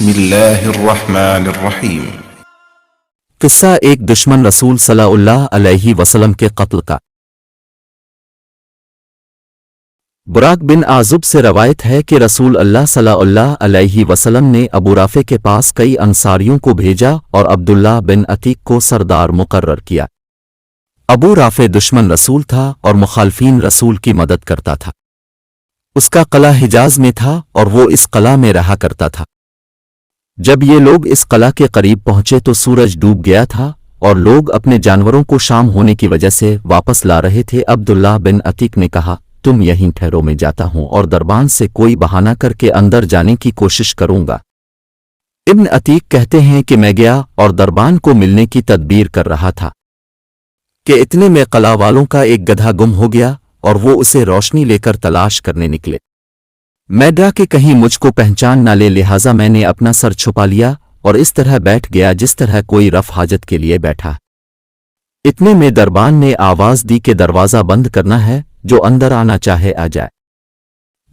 بسم اللہ الرحمن الرحیم۔ قصہ ایک دشمن رسول صلی اللہ علیہ وسلم کے قتل کا۔ براق بن عازب سے روایت ہے کہ رسول اللہ صلی اللہ علیہ وسلم نے ابو رافع کے پاس کئی انصاریوں کو بھیجا اور عبداللہ بن عتیق کو سردار مقرر کیا۔ ابو رافع دشمن رسول تھا اور مخالفین رسول کی مدد کرتا تھا۔ اس کا قلعہ حجاز میں تھا اور وہ اس قلعہ میں رہا کرتا تھا۔ جب یہ لوگ اس قلعہ کے قریب پہنچے تو سورج ڈوب گیا تھا اور لوگ اپنے جانوروں کو شام ہونے کی وجہ سے واپس لا رہے تھے۔ عبداللہ بن عتیق نے کہا، تم یہیں ٹھہرو، میں جاتا ہوں اور دربان سے کوئی بہانہ کر کے اندر جانے کی کوشش کروں گا۔ ابن عتیق کہتے ہیں کہ میں گیا اور دربان کو ملنے کی تدبیر کر رہا تھا کہ اتنے میں قلعہ والوں کا ایک گدھا گم ہو گیا اور وہ اسے روشنی لے کر تلاش کرنے نکلے۔ میں ڈرا کہ کہیں مجھ کو پہچان نہ لے، لہٰذا میں نے اپنا سر چھپا لیا اور اس طرح بیٹھ گیا جس طرح کوئی رفع حاجت کے لیے بیٹھا۔ اتنے میں دربان نے آواز دی کہ دروازہ بند کرنا ہے، جو اندر آنا چاہے آ جائے۔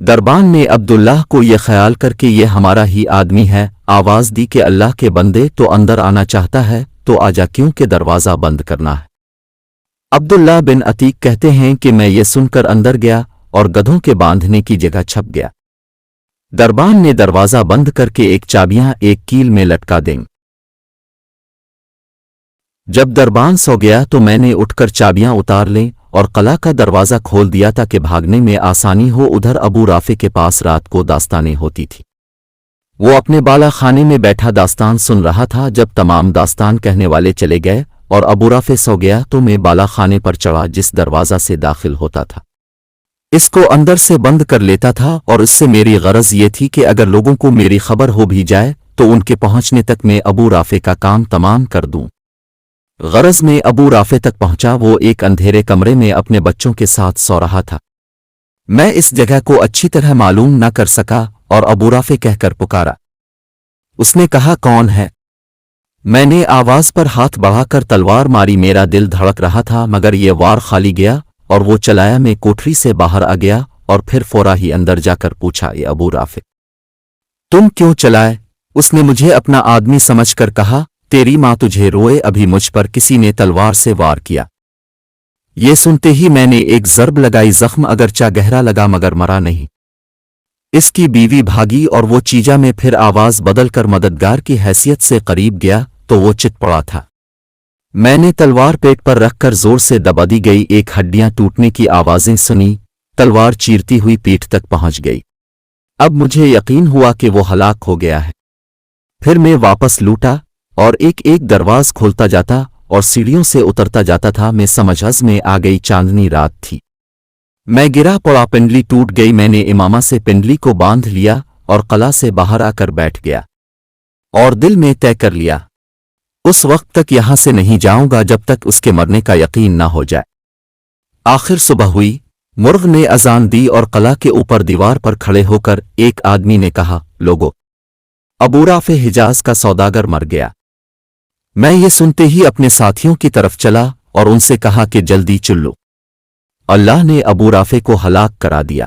دربان نے عبداللہ کو یہ خیال کر کے یہ ہمارا ہی آدمی ہے آواز دی کہ اللہ کے بندے تو اندر آنا چاہتا ہے تو آ جا، کیونکہ دروازہ بند کرنا ہے۔ عبداللہ بن عتیق کہتے ہیں کہ میں یہ سن کر اندر گیا اور گدھوں کے باندھنے کی جگہ چھپ گیا۔ دربان نے دروازہ بند کر کے ایک چابیاں ایک کیل میں لٹکا دیں۔ جب دربان سو گیا تو میں نے اٹھ کر چابیاں اتار لیں اور قلعہ کا دروازہ کھول دیا تاکہ بھاگنے میں آسانی ہو۔ ادھر ابو رافع کے پاس رات کو داستانیں ہوتی تھی۔ وہ اپنے بالا خانے میں بیٹھا داستان سن رہا تھا۔ جب تمام داستان کہنے والے چلے گئے اور ابو رافع سو گیا تو میں بالا خانے پر چڑھا جس دروازہ سے داخل ہوتا تھا۔ اس کو اندر سے بند کر لیتا تھا اور اس سے میری غرض یہ تھی کہ اگر لوگوں کو میری خبر ہو بھی جائے تو ان کے پہنچنے تک میں ابو رافع کا کام تمام کر دوں۔ غرض میں ابو رافع تک پہنچا۔ وہ ایک اندھیرے کمرے میں اپنے بچوں کے ساتھ سو رہا تھا۔ میں اس جگہ کو اچھی طرح معلوم نہ کر سکا اور ابو رافع کہہ کر پکارا۔ اس نے کہا، کون ہے؟ میں نے آواز پر ہاتھ بڑھا کر تلوار ماری۔ میرا دل دھڑک رہا تھا مگر یہ وار خالی گیا اور وہ چلایا۔ میں کوٹری سے باہر آ گیا اور پھر فورا ہی اندر جا کر پوچھا، اے ابو رافع، تم کیوں چلائے؟ اس نے مجھے اپنا آدمی سمجھ کر کہا، تیری ماں تجھے روئے، ابھی مجھ پر کسی نے تلوار سے وار کیا۔ یہ سنتے ہی میں نے ایک ضرب لگائی، زخم اگرچہ گہرا لگا مگر مرا نہیں۔ اس کی بیوی بھاگی اور وہ چیجا میں پھر آواز بدل کر مددگار کی حیثیت سے قریب گیا تو وہ چت پڑا تھا۔ میں نے تلوار پیٹ پر رکھ کر زور سے دبا دی گئی، ایک ہڈیاں ٹوٹنے کی آوازیں سنی، تلوار چیرتی ہوئی پیٹھ تک پہنچ گئی۔ اب مجھے یقین ہوا کہ وہ ہلاک ہو گیا ہے۔ پھر میں واپس لوٹا اور ایک ایک درواز کھولتا جاتا اور سیڑھیوں سے اترتا جاتا تھا۔ میں سمجھ میں آ گئی چاندنی رات تھی۔ میں گرا پڑا، پنڈلی ٹوٹ گئی۔ میں نے امامہ سے پنڈلی کو باندھ لیا اور قلعہ سے باہر آ کر بیٹھ گیا اور دل میں طے کر لیا، اس وقت تک یہاں سے نہیں جاؤں گا جب تک اس کے مرنے کا یقین نہ ہو جائے۔ آخر صبح ہوئی، مرغ نے اذان دی اور قلعہ کے اوپر دیوار پر کھڑے ہو کر ایک آدمی نے کہا، لوگو، ابو رافع حجاز کا سوداگر مر گیا۔ میں یہ سنتے ہی اپنے ساتھیوں کی طرف چلا اور ان سے کہا کہ جلدی چلو، اللہ نے ابو رافع کو ہلاک کرا دیا۔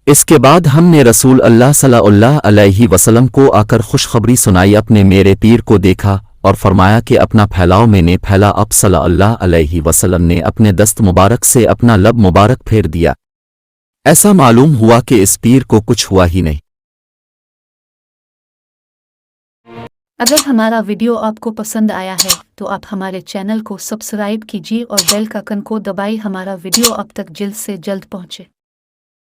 اس کے بعد ہم نے رسول اللہ صلی اللہ علیہ وسلم کو آ کر خوشخبری سنائی۔ اپنے میرے پیر کو دیکھا اور فرمایا کہ اپنا پھیلاؤ۔ میں نے پھیلا، اب صلی اللہ علیہ وسلم نے اپنے دست مبارک سے اپنا لب مبارک پھیر دیا۔ ایسا معلوم ہوا کہ اس پیر کو کچھ ہوا ہی نہیں۔ اگر ہمارا ویڈیو آپ کو پسند آیا ہے تو آپ ہمارے چینل کو سبسکرائب کیجیے اور بیل کا آئکن کو دبائیں، ہمارا ویڈیو آپ تک جلد سے جلد پہنچے۔